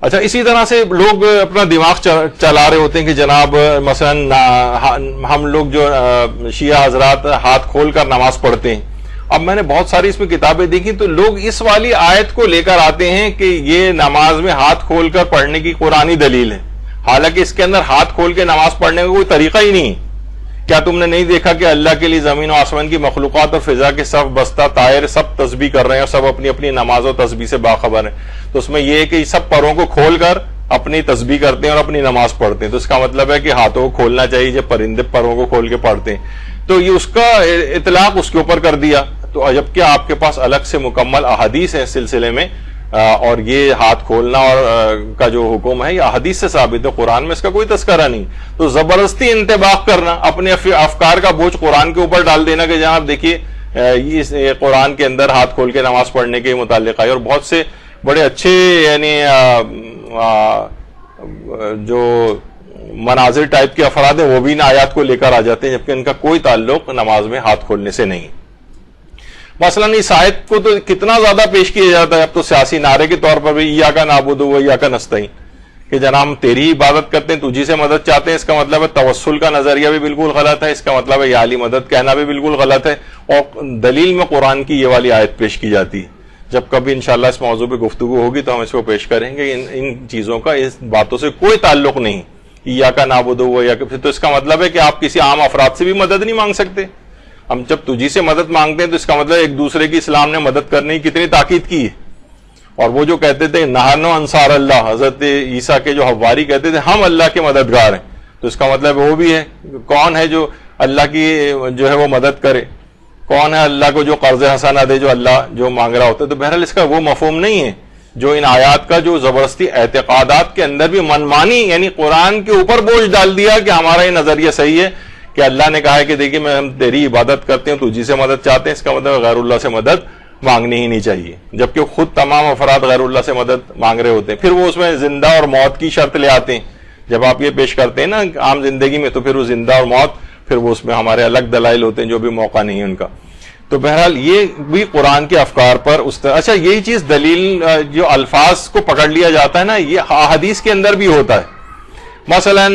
اچھا اسی طرح سے لوگ اپنا دماغ چلا رہے ہوتے ہیں کہ جناب مثلا ہم لوگ جو شیعہ حضرات ہاتھ کھول کر نماز پڑھتے ہیں. اب میں نے بہت ساری اس میں کتابیں دیکھی تو لوگ اس والی آیت کو لے کر آتے ہیں کہ یہ نماز میں ہاتھ کھول کر پڑھنے کی قرآنی دلیل ہے، حالانکہ اس کے اندر ہاتھ کھول کے نماز پڑھنے کا کوئی طریقہ ہی نہیں. کیا تم نے نہیں دیکھا کہ اللہ کے لیے زمین و آسمان کی مخلوقات اور فضا کے صف بستہ طائر سب تسبیح کر رہے ہیں اور سب اپنی اپنی نماز و تسبیح سے باخبر ہیں؟ تو اس میں یہ ہے کہ سب پروں کو کھول کر اپنی تسبیح کرتے ہیں اور اپنی نماز پڑھتے ہیں. تو اس کا مطلب ہے کہ ہاتھوں کو کھولنا چاہیے جب پرندے پروں کو کھول کے پڑھتے ہیں. تو یہ اس کا اطلاق اس کے اوپر کر دیا. تو جبکہ آپ کے پاس الگ سے مکمل احادیث ہے اس سلسلے میں، اور یہ ہاتھ کھولنا اور کا جو حکم ہے یہ احادیث سے ثابت ہے، قرآن میں اس کا کوئی تذکرہ نہیں. تو زبردستی انتباہ کرنا، اپنے افکار کا بوجھ قرآن کے اوپر ڈال دینا کہ جناب دیکھیے یہ قرآن کے اندر ہاتھ کھول کے نماز پڑھنے کے متعلق ہے. اور بہت سے بڑے اچھے یعنی جو مناظر ٹائپ کے افراد ہیں وہ بھی ان آیات کو لے کر آ جاتے ہیں، جبکہ ان کا کوئی تعلق نماز میں ہاتھ کھولنے سے نہیں. مثلا اس آیت کو تو کتنا زیادہ پیش کیا جاتا ہے اب تو سیاسی نعرے کے طور پر بھی، ایاک نعبد و ایاک نستعین، کہ جناب ہم تیری ہی عبادت کرتے ہیں، تجھی سے مدد چاہتے ہیں. اس کا مطلب ہے توسل کا نظریہ بھی بالکل غلط ہے. اس کا مطلب ہے یا علی مدد کہنا بھی بالکل غلط ہے. اور دلیل میں قرآن کی یہ والی آیت پیش کی جاتی ہے. جب کبھی انشاءاللہ اس موضوع پہ گفتگو ہوگی تو ہم اس کو پیش کریں گے. ان چیزوں کا اس باتوں سے کوئی تعلق نہیں. ایاک نعبد و ایاک، تو اس کا مطلب ہے کہ آپ کسی عام افراد سے بھی مدد نہیں مانگ سکتے. ہم جب تجھی سے مدد مانگتے ہیں تو اس کا مطلب ایک دوسرے کی اسلام نے مدد کرنے کی کتنی تاکید کی ہے. اور وہ جو کہتے تھے نحن انصار اللہ، حضرت عیسیٰ کے جو حواری کہتے تھے ہم اللہ کے مددگار ہیں، تو اس کا مطلب وہ بھی ہے کون ہے جو اللہ کی جو ہے وہ مدد کرے، کون ہے اللہ کو جو قرض حسنہ دے جو اللہ جو مانگ رہا ہوتا ہے. تو بہرحال اس کا وہ مفہوم نہیں ہے جو ان آیات کا جو زبردستی اعتقادات کے اندر بھی منمانی یعنی قرآن کے اوپر بوجھ ڈال دیا کہ ہمارا یہ نظریہ صحیح ہے کہ اللہ نے کہا ہے کہ دیکھیے ہم تیری عبادت کرتے ہیں، تجھی سے مدد چاہتے ہیں. اس کا مطلب غیر اللہ سے مدد مانگنی ہی نہیں چاہیے، جبکہ خود تمام افراد غیر اللہ سے مدد مانگ رہے ہوتے ہیں. پھر وہ اس میں زندہ اور موت کی شرط لے آتے ہیں. جب آپ یہ پیش کرتے ہیں نا عام زندگی میں، تو پھر وہ زندہ اور موت پھر وہ اس میں ہمارے الگ دلائل ہوتے ہیں جو بھی موقع نہیں ہے ان کا. تو بہرحال یہ بھی قرآن کے افکار پر اس طرح. اچھا یہی چیز دلیل جو الفاظ کو پکڑ لیا جاتا ہے نا، یہ حدیث کے اندر بھی ہوتا ہے. مثلا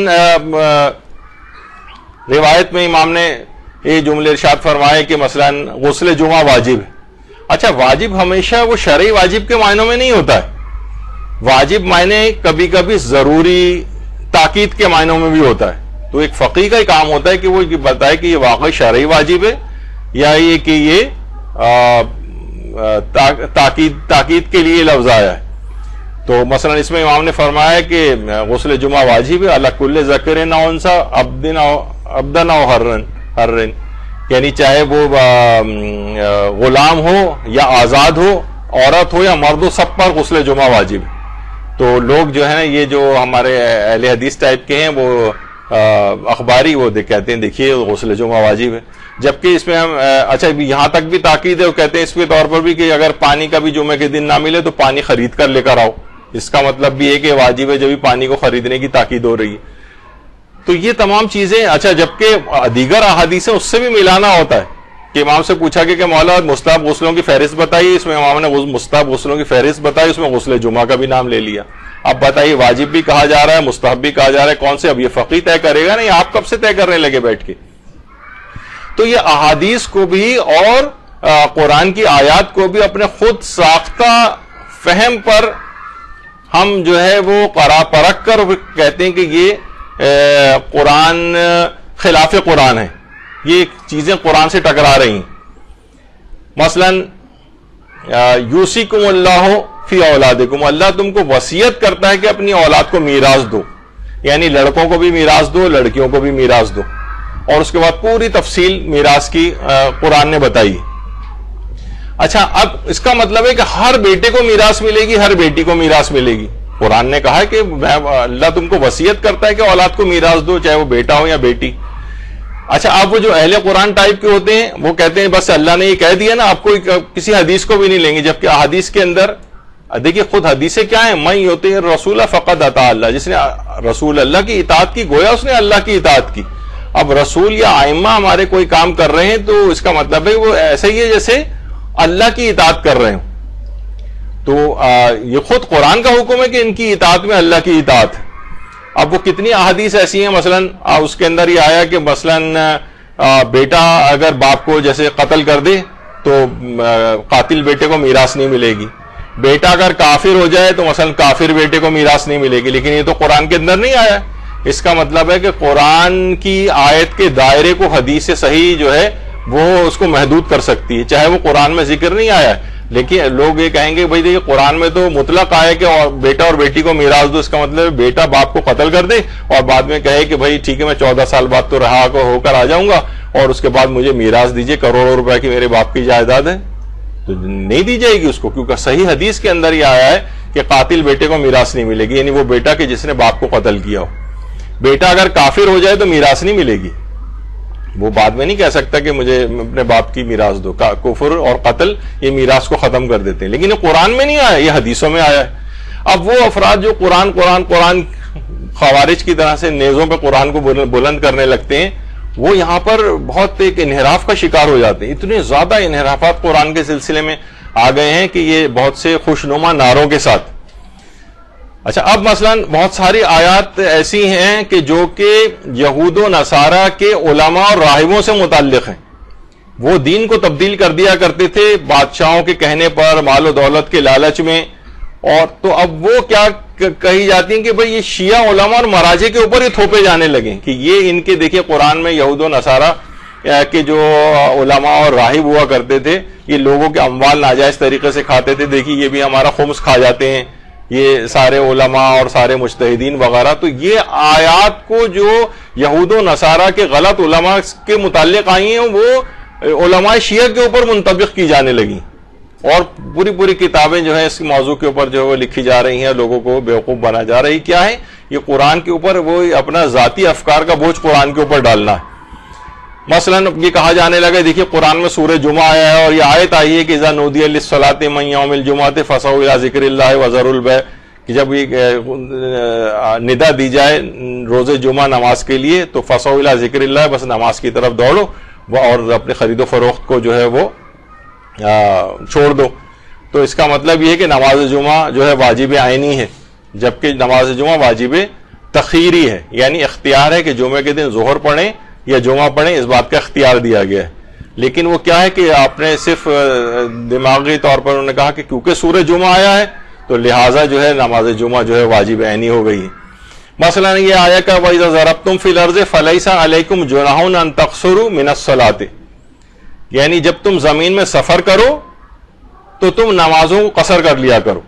روایت میں امام نے یہ جملے ارشاد فرمائے کہ مثلا غسل جمعہ واجب ہے. اچھا واجب ہمیشہ وہ شرعی واجب کے معنوں میں نہیں ہوتا ہے. واجب معنی کبھی کبھی ضروری تاکید کے معنوں میں بھی ہوتا ہے. تو ایک فقیہ کا کام ہوتا ہے کہ وہ بتائے کہ یہ واقعی شرعی واجب ہے یا یہ کہ یہ تاکید کے لیے لفظ آیا ہے. تو مثلا اس میں امام نے فرمایا کہ غسل جمعہ واجب ہے علی کل ذکر و انثی عبدن و حرن، یعنی چاہے وہ غلام ہو یا آزاد ہو، عورت ہو یا مرد ہو، سب پر غسل جمعہ واجب ہے. تو لوگ جو ہیں یہ جو ہمارے اہل حدیث ٹائپ کے ہیں وہ اخباری وہ کہتے ہیں دیکھیے غسل جمعہ واجب ہے، جبکہ اس میں ہم اچھا یہاں تک بھی تاکید ہے. وہ کہتے ہیں اس کے طور پر بھی کہ اگر پانی کا بھی جمعے کے دن نہ ملے تو پانی خرید کر لے کر آؤ. اس کا مطلب بھی ہے کہ واجب ہے جب بھی پانی کو خریدنے کی تاکید ہو رہی ہے. تو یہ تمام چیزیں اچھا جبکہ دیگر احادیث اس سے بھی ملانا ہوتا ہے کہ امام سے پوچھا کہ مولا مستحب غسلوں کی فہرست بتائیے. اس میں امام نے مستحب غسلوں کی فہرست بتائی، اس میں غسل جمعہ کا بھی نام لے لیا. اب بتائیے واجب بھی کہا جا رہا ہے مستحب بھی کہا جا رہا ہے، کون سے؟ اب یہ فقیہ طے کرے گا، نہیں آپ کب سے طے کرنے لگے بیٹھ کے. تو یہ احادیث کو بھی اور قرآن کی آیات کو بھی اپنے خود ساختہ فہم پر ہم جو ہے وہ پرکھ کر کہتے ہیں کہ یہ قرآن خلاف قرآن ہے، یہ چیزیں قرآن سے ٹکرا رہی ہیں. مثلا یوصیکم اللہ فی اولادکم، اللہ تم کو وصیت کرتا ہے کہ اپنی اولاد کو میراث دو، یعنی لڑکوں کو بھی میراث دو لڑکیوں کو بھی میراث دو. اور اس کے بعد پوری تفصیل میراث کی قرآن نے بتائی. اچھا اب اس کا مطلب ہے کہ ہر بیٹے کو میراث ملے گی، ہر بیٹی کو میراث ملے گی. قرآن نے کہا ہے کہ اللہ تم کو وصیت کرتا ہے کہ اولاد کو میراث دو، چاہے وہ بیٹا ہو یا بیٹی. اچھا اب وہ جو اہل قرآن ٹائپ کے ہوتے ہیں وہ کہتے ہیں بس اللہ نے یہ کہہ دیا نا، آپ کو کسی حدیث کو بھی نہیں لیں گے. جبکہ حدیث کے اندر دیکھیے خود حدیثیں کیا ہیں، من یطیع الرسول فقد اطاع اللہ، جس نے رسول اللہ کی اطاعت کی گویا اس نے اللہ کی اطاعت کی. اب رسول یا ائمہ ہمارے کوئی کام کر رہے ہیں تو اس کا مطلب ہے وہ ایسے ہی ہے جیسے اللہ کی اطاعت کر رہے ہوں. تو یہ خود قرآن کا حکم ہے کہ ان کی اطاعت میں اللہ کی اطاعت ہے. اب وہ کتنی احادیث ایسی ہیں، مثلا اس کے اندر یہ آیا کہ مثلا بیٹا اگر باپ کو جیسے قتل کر دے تو قاتل بیٹے کو میراث نہیں ملے گی. بیٹا اگر کافر ہو جائے تو مثلا کافر بیٹے کو میراث نہیں ملے گی. لیکن یہ تو قرآن کے اندر نہیں آیا. اس کا مطلب ہے کہ قرآن کی آیت کے دائرے کو حدیث صحیح جو ہے وہ اس کو محدود کر سکتی ہے، چاہے وہ قرآن میں ذکر نہیں آیا ہے. لیکن لوگ یہ کہیں گے بھائی دیکھیے قرآن میں تو مطلق آیا کہ بیٹا اور بیٹی کو میراث دو. اس کا مطلب ہے بیٹا باپ کو قتل کر دے اور بعد میں کہے کہ بھائی ٹھیک ہے میں 14 سال بعد تو رہا ہو کر آ جاؤں گا اور اس کے بعد مجھے میراث دیجیے، کروڑوں روپے کی میرے باپ کی جائیداد ہے. تو نہیں دی جائے گی اس کو، کیونکہ صحیح حدیث کے اندر یہ آیا ہے کہ قاتل بیٹے کو میراث نہیں ملے گی، یعنی وہ بیٹا کہ جس نے باپ کو قتل کیا ہو. بیٹا اگر کافر ہو جائے تو میراث نہیں ملے گی. وہ بعد میں نہیں کہہ سکتا کہ مجھے اپنے باپ کی میراث دو. کفر اور قتل یہ میراث کو ختم کر دیتے ہیں. لیکن یہ قرآن میں نہیں آیا، یہ حدیثوں میں آیا ہے. اب وہ افراد جو قرآن خوارج کی طرح سے نیزوں پہ قرآن کو بلند کرنے لگتے ہیں، وہ یہاں پر بہت ایک انحراف کا شکار ہو جاتے ہیں. اتنے زیادہ انحرافات قرآن کے سلسلے میں آ گئے ہیں کہ یہ بہت سے خوشنما نعروں کے ساتھ. اچھا، اب مثلا بہت ساری آیات ایسی ہیں کہ جو کہ یہود و نصارہ کے علماء اور راہبوں سے متعلق ہیں. وہ دین کو تبدیل کر دیا کرتے تھے بادشاہوں کے کہنے پر، مال و دولت کے لالچ میں. اور تو اب وہ کیا کہی جاتی ہیں کہ بھئی یہ شیعہ علماء اور مراجع کے اوپر یہ تھوپے جانے لگے کہ یہ ان کے دیکھیں قرآن میں یہود و نصارہ کے جو علماء اور راہب ہوا کرتے تھے یہ لوگوں کے اموال ناجائز طریقے سے کھاتے تھے، دیکھیے یہ بھی ہمارا خمس کھا جاتے ہیں یہ سارے علماء اور سارے مجتہدین وغیرہ. تو یہ آیات کو جو یہود و نصارہ کے غلط علماء کے متعلق آئی ہیں وہ علماء شیعہ کے اوپر منطبق کی جانے لگیں اور پوری کتابیں جو ہیں اس موضوع کے اوپر جو ہے وہ لکھی جا رہی ہیں، لوگوں کو بیوقوف بنا جا رہی. کیا ہے یہ قرآن کے اوپر وہ اپنا ذاتی افکار کا بوجھ قرآن کے اوپر ڈالنا ہے. مثلا یہ کہا جانے لگا، دیکھیے قرآن میں سورہ جمعہ آیا ہے اور یہ آیت آئی ہے کہ اذا نودی للصلاۃ من یوم الجمعۃ فاسعوا الی ذکر اللہ وذروا البیع، کہ جب یہ ندا دی جائے روز جمعہ نماز کے لیے تو فاسعوا الی ذکر اللہ، بس نماز کی طرف دوڑو اور اپنے خرید و فروخت کو جو ہے وہ چھوڑ دو. تو اس کا مطلب یہ ہے کہ نماز جمعہ جو ہے واجب عینی ہے، جبکہ نماز جمعہ واجب تخیری ہے، یعنی اختیار ہے کہ جمعے کے دن ظہر پڑھیں یا جمعہ پڑھیں، اس بات کا اختیار دیا گیا ہے. لیکن وہ کیا ہے کہ آپ نے صرف دماغی طور پر انہوں نے کہا کہ کیونکہ سورہ جمعہ آیا ہے تو لہٰذا جو ہے نماز جمعہ جو ہے واجب عینی ہو گئی ہے. مثلا یہ آیا کہ وَإِذَا ضَرَبْتُمْ فِي الْأَرْضِ فَلَيْسَ عَلَيْكُمْ جُنَاحٌ أَن تَقْصُرُوا مِنَ الصَّلَاةِ، یعنی جب تم زمین میں سفر کرو تو تم نمازوں کو قصر کر لیا کرو.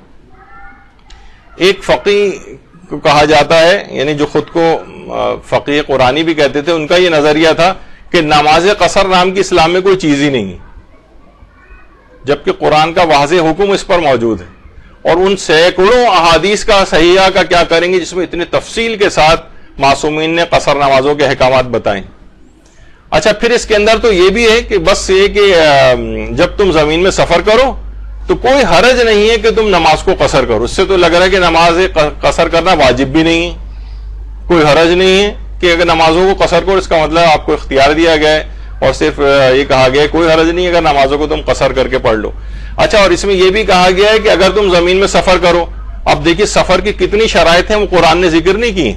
ایک فقیہ کو کہا جاتا ہے، یعنی جو خود کو فقیہ قرآنی بھی کہتے تھے، ان کا یہ نظریہ تھا کہ نماز قصر نام کی اسلام میں کوئی چیز ہی نہیں ہے، جبکہ قرآن کا واضح حکم اس پر موجود ہے. اور ان سینکڑوں احادیث کا صحیحہ کا کیا کریں گے جس میں اتنی تفصیل کے ساتھ معصومین نے قصر نمازوں کے احکامات بتائیں. اچھا، پھر اس کے اندر تو یہ بھی ہے کہ بس یہ کہ جب تم زمین میں سفر کرو تو کوئی حرج نہیں ہے کہ تم نماز کو قصر کرو. اس سے تو لگ رہا ہے کہ نماز قصر کرنا واجب بھی نہیں ہے، کوئی حرج نہیں ہے کہ اگر نمازوں کو قصر کرو، اس کا مطلب آپ کو اختیار دیا گیا ہے اور صرف یہ کہا گیا ہے کوئی حرج نہیں اگر نمازوں کو تم قصر کر کے پڑھ لو. اچھا، اور اس میں یہ بھی کہا گیا ہے کہ اگر تم زمین میں سفر کرو، اب دیکھیے سفر کی کتنی شرائط ہیں وہ قرآن نے ذکر نہیں کی.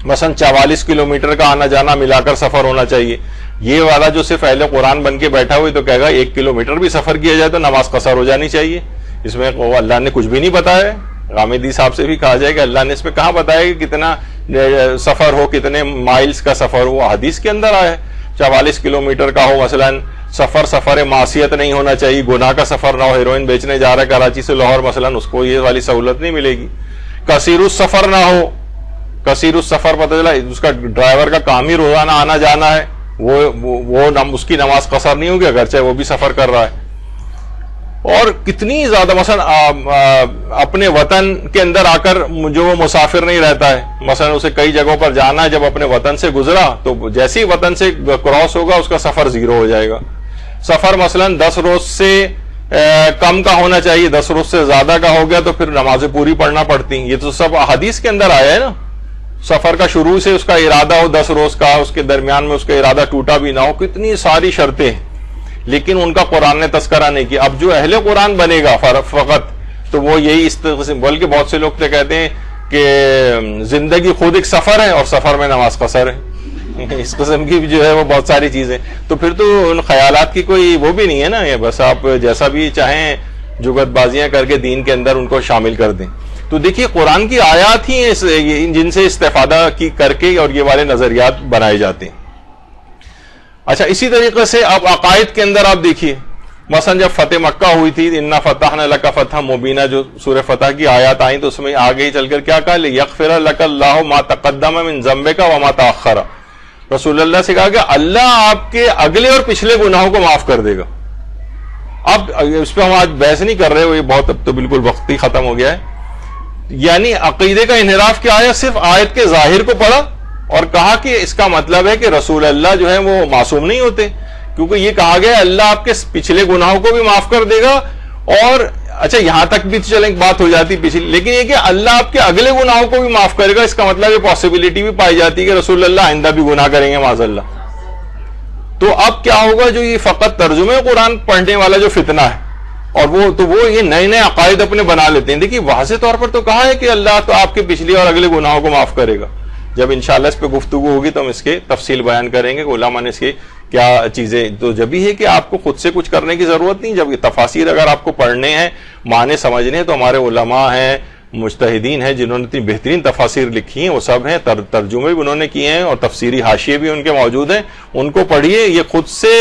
مثلا 44 کلومیٹر کا آنا جانا ملا کر سفر ہونا چاہیے. یہ والا جو صرف اہل قرآن بن کے بیٹھا ہوئے تو کہے گا 1 کلومیٹر بھی سفر کیا جائے تو نماز قصر ہو جانی چاہیے. اس میں اللہ نے کچھ بھی نہیں بتایا. غامدی صاحب سے بھی کہا جائے کہ اللہ نے اس میں کہاں بتایا کہ کتنا سفر ہو، کتنے مائلز کا سفر ہو. حدیث کے اندر آیا ہے 44 کلومیٹر کا ہو. مثلا سفر معصیت نہیں ہونا چاہیے، گناہ کا سفر نہ ہو. ہیروئن بیچنے جا رہا ہے کراچی سے لاہور مثلا، اس کو یہ والی سہولت نہیں ملے گی. کثیر السفر نہ ہو. کثیر السفر پتہ چلا اس کا ڈرائیور کا کام ہی روزانہ آنا جانا ہے، وہ اس کی نماز قصر نہیں ہوگی اگرچہ وہ بھی سفر کر رہا ہے. اور کتنی زیادہ مثلا اپنے وطن کے اندر آ کر جو وہ مسافر نہیں رہتا ہے، مثلا اسے کئی جگہوں پر جانا ہے، جب اپنے وطن سے گزرا تو جیسے ہی وطن سے کراس ہوگا اس کا سفر 0 ہو جائے گا. سفر مثلا 10 روز سے کم کا ہونا چاہیے، 10 روز سے زیادہ کا ہو گیا تو پھر نمازیں پوری پڑھنا پڑتی. یہ تو سب حدیث کے اندر آیا ہے نا. سفر کا شروع سے اس کا ارادہ ہو 10 روز کا، اس کے درمیان میں اس کا ارادہ ٹوٹا بھی نہ ہو. کتنی ساری شرطیں ہیں لیکن ان کا قرآن نے تذکرہ نہیں کیا. اب جو اہل قرآن بنے گا فقط تو وہ یہی اس قسم، بلکہ بہت سے لوگ تو کہتے ہیں کہ زندگی خود ایک سفر ہے اور سفر میں نماز قصر ہے، اس قسم کی جو ہے وہ بہت ساری چیزیں، تو پھر تو ان خیالات کی کوئی وہ بھی نہیں ہے نا، بس آپ جیسا بھی چاہیں جگت بازیاں کر کے دین کے اندر ان کو شامل کر دیں۔ تو دیکھیے قرآن کی آیات ہی ہیں جن سے استفادہ کی کر کے اور یہ والے نظریات بنائے جاتے ہیں۔ اچھا، اسی طریقے سے اب عقائد کے اندر آپ دیکھیے، مثلا جب فتح مکہ ہوئی تھی، انا فتحنا لک فتحا مبینہ، جو سورہ فتح کی آیات آئیں تو اس میں آگے ہی چل کر کیا کہا، لیغفر لک اللہ ما تقدم من ذنبک وما تاخر، رسول اللہ سے کہا کہ اللہ آپ کے اگلے اور پچھلے گناہوں کو معاف کر دے گا۔ اب اس پہ ہم آج بحث نہیں کر رہے، وہ یہ بہت اب تو بالکل وقت ہی ختم ہو گیا ہے۔ یعنی عقیدے کا انحراف کیا ہے، صرف آیت کے ظاہر کو پڑھا اور کہا کہ اس کا مطلب ہے کہ رسول اللہ جو ہے وہ معصوم نہیں ہوتے، کیونکہ یہ کہا گیا اللہ آپ کے پچھلے گناہوں کو بھی معاف کر دے گا، اور اچھا یہاں تک بھی چلیں بات ہو جاتی پچھلی، لیکن یہ کہ اللہ آپ کے اگلے گناہوں کو بھی معاف کرے گا، اس کا مطلب یہ پاسبلٹی بھی پائی جاتی ہے کہ رسول اللہ آئندہ بھی گناہ کریں گے معاذ اللہ۔ تو اب کیا ہوگا، جو یہ فقط ترجمے قرآن پڑھنے والا جو فتنہ ہے، اور وہ یہ نئے نئے عقائد اپنے بنا لیتے ہیں۔ دیکھیے واضح طور پر تو کہا ہے کہ اللہ تو آپ کے پچھلے اور اگلے گناہوں کو معاف کرے گا۔ جب انشاءاللہ اس پہ گفتگو ہوگی تو ہم اس کے تفصیل بیان کریں گے کہ علماء نے اس کی کیا چیزیں، تو جب بھی ہے کہ آپ کو خود سے کچھ کرنے کی ضرورت نہیں، جب یہ تفاسیر اگر آپ کو پڑھنے ہیں، معنی سمجھنے ہیں، تو ہمارے علماء ہیں، مجتہدین ہیں، جنہوں نے اتنی بہترین تفاسیر لکھی ہیں، وہ سب ہیں، ترجمے بھی انہوں نے کیے ہیں اور تفسیری حاشیے بھی ان کے موجود ہیں، ان کو پڑھیے۔ یہ خود سے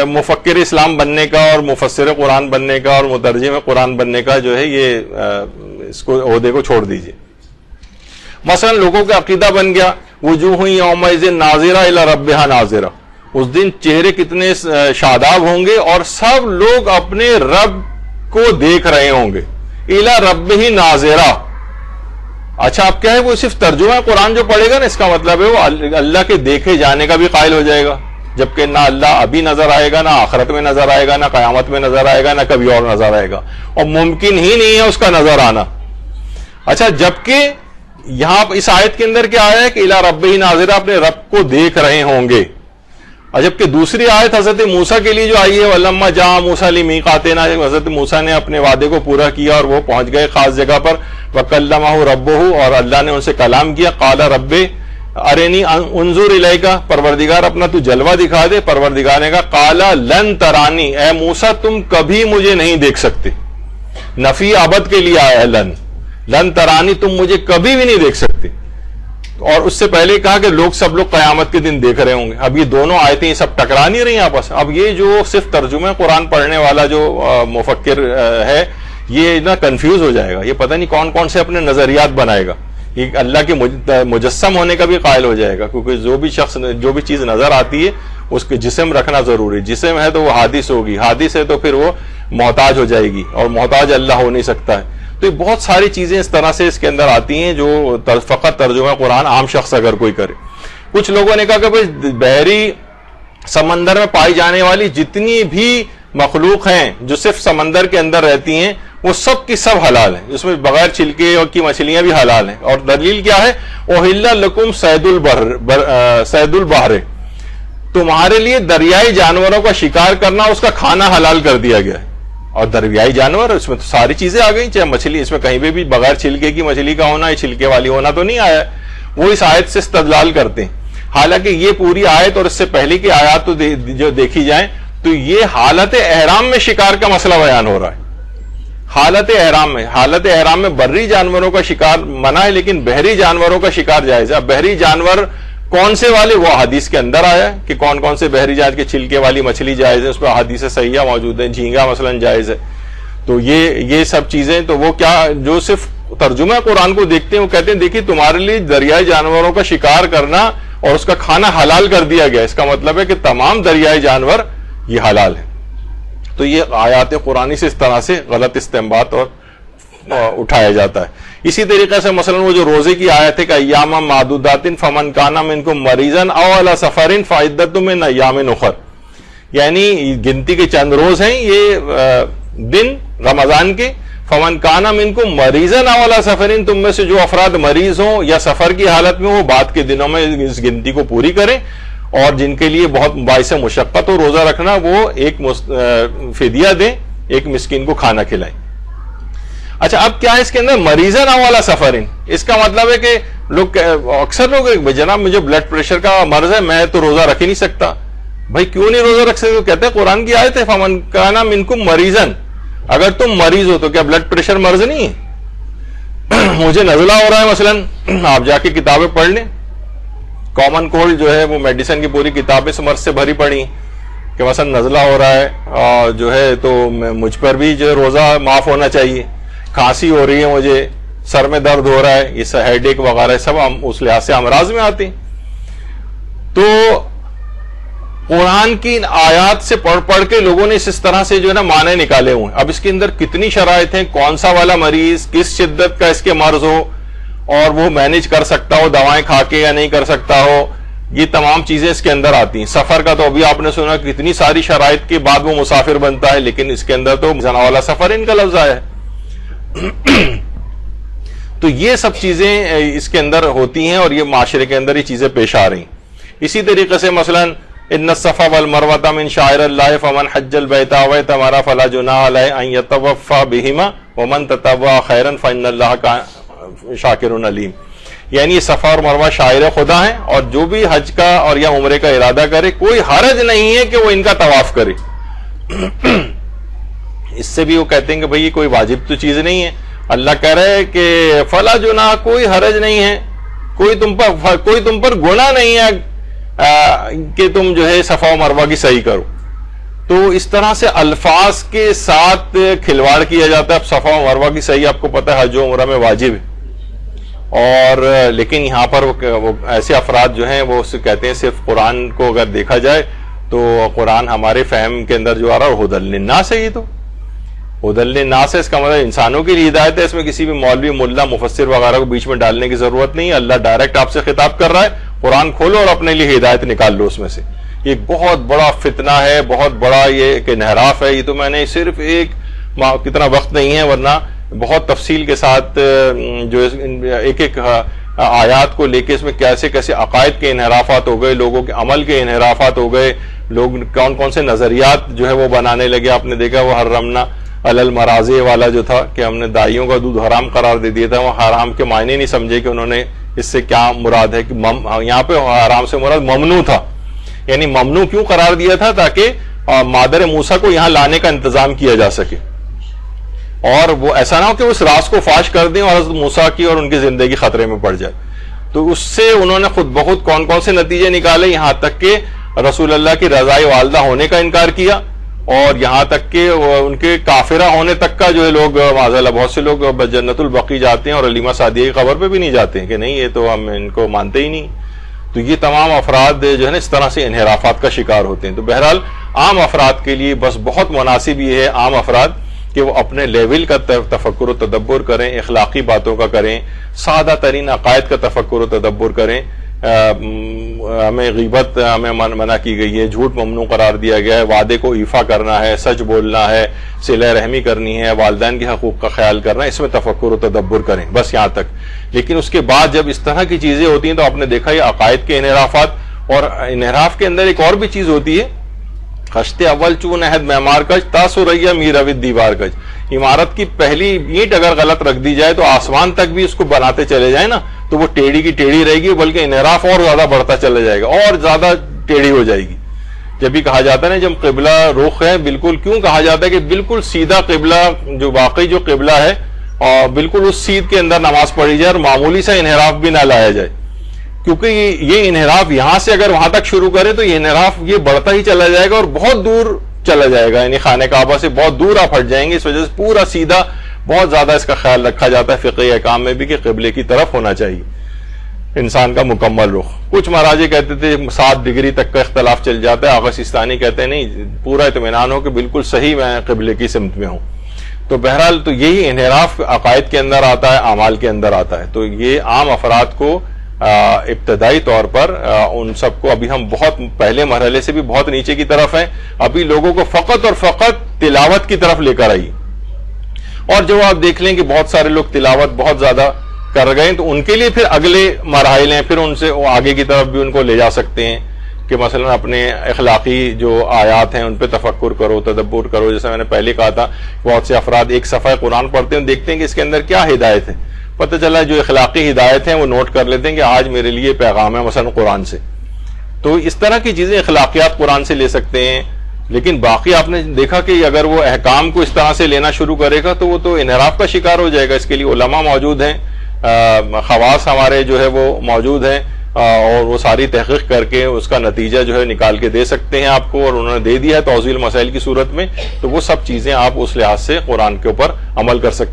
مفکر اسلام بننے کا اور مفسر قرآن بننے کا اور مترجم قرآن بننے کا جو ہے یہ اس کو عہدے کو چھوڑ دیجیے۔ مثلا لوگوں کا عقیدہ بن گیا وجوہ یومئذ ناظرہ الی ربہا ناظرہ، اس دن چہرے کتنے شاداب ہوں گے اور سب لوگ اپنے رب کو دیکھ رہے ہوں گے، الی ربہ ناظرہ۔ اچھا اب کیا ہے، وہ صرف ترجمہ قرآن جو پڑھے گا نا، اس کا مطلب ہے وہ اللہ کے دیکھے جانے کا بھی قائل ہو جائے گا، جبکہ نہ اللہ ابھی نظر آئے گا، نہ آخرت میں نظر آئے گا، نہ قیامت میں نظر آئے گا، نہ کبھی اور نظر آئے گا، اور ممکن ہی نہیں ہے اس کا نظر آنا۔ اچھا، جبکہ یہاں اس آیت کے اندر کیا آیا ہے کہ الی ربہ ناظرہ، اپنے رب کو دیکھ رہے ہوں گے۔ اور جبکہ دوسری آیت حضرت موسیٰ کے لیے جو آئی ہے وَلَمَّا جَاءَ مُوسَىٰ لِمِيقَاتِنَا، حضرت موسیٰ نے اپنے وعدے کو پورا کیا اور وہ پہنچ گئے خاص جگہ پر، وَكَلَّمَهُ رَبُّهُ، اور اللہ نے ان سے کلام کیا، قَالَ رَبِّ ارنی انظر الیک، پروردگار اپنا تو جلوہ دکھا دے۔ پروردگار نے کہا قَالَ لَن تَرَانِي، اے موسیٰ تم کبھی مجھے نہیں دیکھ سکتے، نفی ابد کے لیے آیا ہے لن ترانی، تم مجھے کبھی بھی نہیں دیکھ سکتے۔ اور اس سے پہلے کہا کہ سب لوگ قیامت کے دن دیکھ رہے ہوں گے۔ اب یہ دونوں آیتیں سب ٹکرا نہیں رہی آپس۔ اب یہ جو صرف ترجمہ قرآن پڑھنے والا جو مفکر ہے، یہ نا کنفیوز ہو جائے گا، یہ پتہ نہیں کون کون سے اپنے نظریات بنائے گا، یہ اللہ کے مجسم ہونے کا بھی قائل ہو جائے گا، کیونکہ جو بھی چیز نظر آتی ہے اس کے جسم رکھنا ضروری، جسم ہے تو وہ حادث ہوگی، حادث ہے تو پھر وہ محتاج ہو جائے گی، اور محتاج اللہ ہو نہیں سکتا ہے۔ تو یہ بہت ساری چیزیں اس طرح سے اس کے اندر آتی ہیں جو فقط ترجمہ قرآن عام شخص اگر کوئی کرے۔ کچھ لوگوں نے کہا کہ بھائی بحری سمندر میں پائی جانے والی جتنی بھی مخلوق ہیں جو صرف سمندر کے اندر رہتی ہیں، وہ سب کی سب حلال ہیں، اس میں بغیر چھلکے کی مچھلیاں بھی حلال ہیں۔ اور دلیل کیا ہے، احل لکم صید البحر، تمہارے لیے دریائی جانوروں کا شکار کرنا، اس کا کھانا حلال کر دیا گیا ہے۔ اور دریائی جانور، اس میں تو ساری چیزیں آ گئی، چاہے مچھلی، اس میں کہیں بھی بغیر چھلکے کی مچھلی کا ہونا، چھلکے والی ہونا تو نہیں آیا، وہ اس آیت سے استدلال کرتے ہیں۔ حالانکہ یہ پوری آیت اور اس سے پہلے کی آیات تو جو دیکھی جائیں تو یہ حالت احرام میں شکار کا مسئلہ بیان ہو رہا ہے۔ حالت احرام میں بری جانوروں کا شکار منع ہے، لیکن بحری جانوروں کا شکار جائز ہے۔ اب بحری جانور کون سے والے، وہ حدیث کے اندر آیا ہے کہ کون کون سے بحری جانور کے چھلکے والی مچھلی جائز ہے، اس پہ حدیث صحیحہ موجود ہے، جھینگا مثلا جائز ہے۔ تو یہ سب چیزیں، تو وہ کیا جو صرف ترجمہ قرآن کو دیکھتے ہیں وہ کہتے ہیں دیکھیے تمہارے لیے دریائی جانوروں کا شکار کرنا اور اس کا کھانا حلال کر دیا گیا، اس کا مطلب ہے کہ تمام دریائی جانور یہ حلال ہے۔ تو یہ آیات قرآنی سے اس طرح سے غلط استنباط اور اٹھایا جاتا ہے۔ اسی طریقے سے مثلا وہ جو روزے کی آیت ہے کہ ایام معدودات فمن کان منکم مریضا او علی سفر فعدۃ من ایام اخر، یعنی گنتی کے چند روز ہیں یہ دن رمضان کے، فمن کان منکم مریضا او علی سفر، تم میں سے جو افراد مریض ہوں یا سفر کی حالت میں ہو بعد کے دنوں میں اس گنتی کو پوری کریں، اور جن کے لیے بہت باعث مشقت ہو روزہ رکھنا وہ ایک فدیہ دیں، ایک مسکین کو کھانا کھلائیں۔ اچھا اب کیا ہے اس کے اندر مریضن والا سفرن، اس کا مطلب ہے کہ لوگ اکثر لوگ جناب مجھے بلڈ پریشر کا مرض ہے میں تو روزہ رکھ ہی نہیں سکتا. بھائی کیوں نہیں روزہ رکھ سکتے؟ کہتے ہیں قرآن کی آیت ہے فمن کان منکم مریضن، اگر تم مریض ہو تو کیا بلڈ پریشر مرض نہیں ہے؟ مجھے نزلہ ہو رہا ہے مثلا، آپ جا کے کتابیں پڑھ لیں، کامن کولڈ جو ہے وہ میڈیسن کی پوری کتابیں سے مرض سے بھری پڑی کہ مثلا نزلہ ہو رہا ہے اور جو ہے تو مجھ پر بھی جو روزہ معاف ہونا چاہیے، کھانسی ہو رہی ہے مجھے، سر میں درد ہو رہا ہے، یہ ہیڈ ایک وغیرہ سب اس لحاظ سے امراض میں آتے ہیں. تو قرآن کی آیات سے پڑھ پڑھ کے لوگوں نے اس طرح سے جو ہے نا معنی نکالے ہوئے ہیں. اب اس کے اندر کتنی شرائط ہیں، کون سا والا مریض کس شدت کا اس کے مرض ہو اور وہ مینج کر سکتا ہو دوائیں کھا کے یا نہیں کر سکتا ہو، یہ تمام چیزیں اس کے اندر آتی ہیں. سفر کا تو ابھی آپ نے سنا کتنی ساری شرائط کے بعد وہ مسافر بنتا ہے، لیکن اس کے اندر تو زنا والا سفر ان کا لفظ آیا ہے. تو یہ سب چیزیں اس کے اندر ہوتی ہیں اور یہ معاشرے کے اندر یہ چیزیں پیش آ رہی ہیں. اسی طریقے سے مثلا ان الصفا والمروہ من شعائر اللہ فمن حج البیت او اعتمر فلا جناح علیہ ان یطوف بہما ومن تطوع خیرا فان اللہ شاکر علیم. یعنی یہ صفا اور مروہ شاعر خدا ہیں اور جو بھی حج کا اور یا عمرے کا ارادہ کرے کوئی حرج نہیں ہے کہ وہ ان کا طواف کرے. اس سے بھی وہ کہتے ہیں کہ بھئی یہ کوئی واجب تو چیز نہیں ہے. اللہ کہہ رہے ہے کہ فلا جناح، کوئی حرج نہیں ہے، کوئی تم پر گناہ نہیں ہے کہ تم جو ہے صفا و مروہ کی صحیح کرو. تو اس طرح سے الفاظ کے ساتھ کھلواڑ کیا جاتا ہے. اب صفا و مروہ کی صحیح آپ کو پتہ ہے حج و عمرہ میں واجب ہے، اور لیکن یہاں پر وہ ایسے افراد جو ہیں وہ کہتے ہیں صرف قرآن کو اگر دیکھا جائے تو قرآن ہمارے فہم کے اندر جو آ رہا ہے ہدی للناس ہے. یہ تو ہدی للناس ہے، اس کا مطلب انسانوں کے لیے ہدایت ہے. اس میں کسی بھی مولوی ملا مفسر وغیرہ کو بیچ میں ڈالنے کی ضرورت نہیں ہے. اللہ ڈائریکٹ آپ سے خطاب کر رہا ہے، قرآن کھولو اور اپنے لیے ہدایت نکال لو اس میں سے. یہ بہت بڑا فتنہ ہے، بہت بڑا یہ ایک انحراف ہے. یہ تو میں نے صرف کتنا وقت نہیں ہے ورنہ بہت تفصیل کے ساتھ جو ایک ایک آیات کو لے کے اس میں کیسے کیسے عقائد کے انحرافات ہو گئے، لوگوں کے عمل کے انحرافات ہو گئے، لوگ کون کون سے نظریات جو ہے وہ بنانے لگے. آپ نے دیکھا وہ حرمنا علی المراضع والا جو تھا کہ ہم نے دائیوں کا دودھ حرام قرار دے دیا تھا. وہ حرام کے معنی نہیں سمجھے کہ انہوں نے اس سے کیا مراد ہے. کہ یہاں پہ حرام سے مراد ممنوع تھا، یعنی ممنوع کیوں قرار دیا تھا؟ تاکہ مادر موسیٰ کو یہاں لانے کا انتظام کیا جا سکے اور وہ ایسا نہ ہو کہ اس راز کو فاش کر دیں اور حضرت موسیٰ کی اور ان کی زندگی خطرے میں پڑ جائے. تو اس سے انہوں نے خود بخود کون کون سے نتیجے نکالے، یہاں تک کہ رسول اللہ کی رضائے والدہ ہونے کا انکار کیا اور یہاں تک کہ ان کے کافرہ ہونے تک کا جو ہے لوگ معاذ اللہ بہت سے لوگ جنت البقیع جاتے ہیں اور علیمہ سعدیہ کی قبر پہ بھی نہیں جاتے ہیں کہ نہیں یہ تو ہم ان کو مانتے ہی نہیں. تو یہ تمام افراد جو ہے نا اس طرح سے انحرافات کا شکار ہوتے ہیں. تو بہرحال عام افراد کے لیے بس بہت مناسب یہ ہے، عام افراد کہ وہ اپنے لیول کا تفکر و تدبر کریں، اخلاقی باتوں کا کریں، سادہ ترین عقائد کا تفکر و تدبر کریں. ہمیں غیبت ہمیں منع کی گئی ہے، جھوٹ ممنوع قرار دیا گیا ہے، وعدے کو ایفا کرنا ہے، سچ بولنا ہے، صلہ رحمی کرنی ہے، والدین کے حقوق کا خیال کرنا ہے، اس میں تفکر و تدبر کریں بس یہاں تک. لیکن اس کے بعد جب اس طرح کی چیزیں ہوتی ہیں تو آپ نے دیکھا یہ عقائد کے انحرافات. اور انحراف کے اندر ایک اور بھی چیز ہوتی ہے، خشتے اول چون عہد معمار کج تاسریا میروید دیوار کج. عمارت کی پہلی اینٹ اگر غلط رکھ دی جائے تو آسمان تک بھی اس کو بناتے چلے جائیں نا تو وہ ٹیڑھی کی ٹیڑھی رہے گی، بلکہ انحراف اور زیادہ بڑھتا چلا جائے گا اور زیادہ ٹیڑھی ہو جائے گی. جب بھی کہا جاتا ہے نا جب قبلہ رخ ہے بالکل، کیوں کہا جاتا ہے کہ بالکل سیدھا قبلہ جو واقعی جو قبلہ ہے اور بالکل اس سیدھ کے اندر نماز پڑھی جائے اور معمولی سا انحراف بھی نہ لایا جائے. کیونکہ یہ انحراف یہاں سے اگر وہاں تک شروع کرے تو یہ انحراف یہ بڑھتا ہی چلا جائے گا اور بہت دور چلا جائے گا، یعنی خانہ کعبہ سے بہت دور آپ ہٹ جائیں گے. اس وجہ سے پورا سیدھا بہت زیادہ اس کا خیال رکھا جاتا ہے فقہی احکام میں بھی کہ قبلے کی طرف ہونا چاہیے انسان کا مکمل رخ. کچھ مراجع کہتے تھے 7 ڈگری تک کا اختلاف چل جاتا ہے، آغا سیستانی کہتے ہیں نہیں پورا اطمینان ہو کہ بالکل صحیح میں قبلے کی سمت میں ہوں. تو بہرحال تو یہی انحراف عقائد کے اندر آتا ہے، اعمال کے اندر آتا ہے. تو یہ عام افراد کو ابتدائی طور پر ان سب کو ابھی ہم بہت پہلے مرحلے سے بھی بہت نیچے کی طرف ہیں. ابھی لوگوں کو فقط اور فقط تلاوت کی طرف لے کر آئی اور جب آپ دیکھ لیں کہ بہت سارے لوگ تلاوت بہت زیادہ کر گئے تو ان کے لیے پھر اگلے مراحل ہیں، پھر ان سے آگے کی طرف بھی ان کو لے جا سکتے ہیں کہ مثلا اپنے اخلاقی جو آیات ہیں ان پہ تفکر کرو، تدبر کرو. جیسے میں نے پہلے کہا تھا بہت سے افراد ایک صفحہ قرآن پڑھتے ہیں، دیکھتے ہیں کہ اس کے اندر کیا ہدایت ہے، پتہ چلا جو اخلاقی ہدایت ہیں وہ نوٹ کر لیتے ہیں کہ آج میرے لیے پیغام ہے مثلا قرآن سے. تو اس طرح کی چیزیں اخلاقیات قرآن سے لے سکتے ہیں. لیکن باقی آپ نے دیکھا کہ اگر وہ احکام کو اس طرح سے لینا شروع کرے گا تو وہ تو انحراف کا شکار ہو جائے گا. اس کے لیے علماء موجود ہیں، خواص ہمارے جو ہے وہ موجود ہیں، اور وہ ساری تحقیق کر کے اس کا نتیجہ جو ہے نکال کے دے سکتے ہیں آپ کو، اور انہوں نے دے دیا ہے توضیح المسائل کی صورت میں. تو وہ سب چیزیں آپ اس لحاظ سے قرآن کے اوپر عمل کر سکتے ہیں.